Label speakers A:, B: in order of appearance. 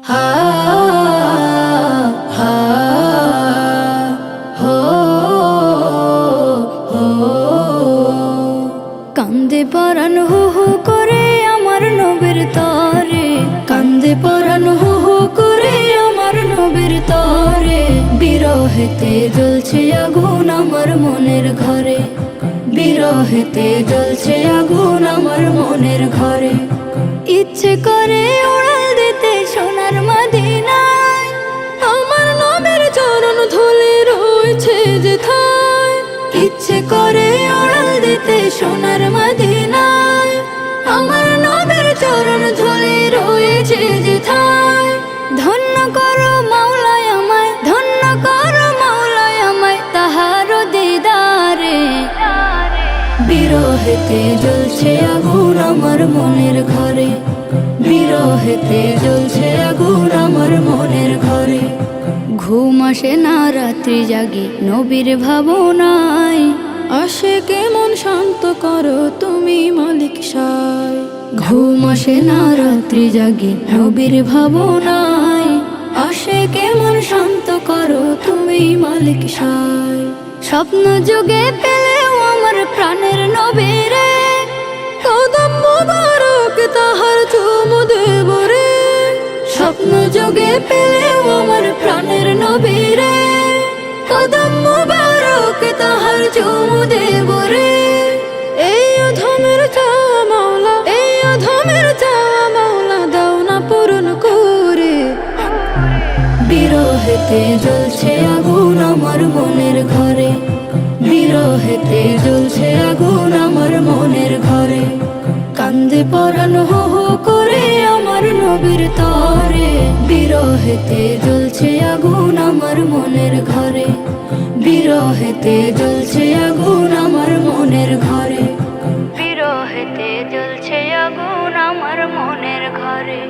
A: হা হা হো হো কান্দে পরাণ হু হু করে আমার নবীর তরে, কান্দে পরাণ হু হু করে আমার নবীর তরে। বিরহেতে জ্বলছে আগুন আমার মনের ঘরে, বিরহেতে জ্বলছে আগুন আমার মনের ঘরে। ইচ্ছে করে উড়াল দিতে সোনার মদিনায়, আমার নবীর চরণ ধুলি রয়েছে যেথায়। ইচ্ছে করে উড়াল দিতে সোনার মদিনায়, আমার নবীর চরণ ধুলি রয়েছে যেথায়। ধন্য করো মাওলায় আমায়, ধন্য করো মাওলায় আমায় তাহার দিদারে। বিরহেতে জ্বলছে আগুন আমার মনের ঘরে, বিরহেতে জ্বলছে আগুন আমার মনের ঘরে। ঘুম আসে না রাত্রি জাগি নবীর ভাবনায়, আসে কেমন শান্ত করো তুমি মালিক সায়। ঘুম আসে না রাত্রি জাগি নবীর ভাবনায়, আসে কেমন শান্ত করো তুমি মালিক সায়। স্বপ্ন যুগে পেলেও আমার প্রাণের নবীরে, কদম মুবারক তাহার চুমু দেব রে। স্বপ্ন যুগে পেলেও আমার প্রাণের নবীরে, কদম মুবারক তাহার চুমু দেব রে। এই অধমের চাওয়া মাওলা, এই অধমের চাওয়া মাওলা দাও না পূরণ করে। বিরহেতে জ্বলছে আগুন আমার মনের ঘরে, বিরহেতে জ্বলছে আগুন আমার মনের ঘরে। কান্দে পরাণ হো হো করে আমার নবীর তরে, বিরহেতে জ্বলছে আগুন আমার মনের ঘরে, বিরহেতে জ্বলছে আগুন আমার মনের ঘরে, বিরহেতে জ্বলছে আগুন আমার মনের ঘরে।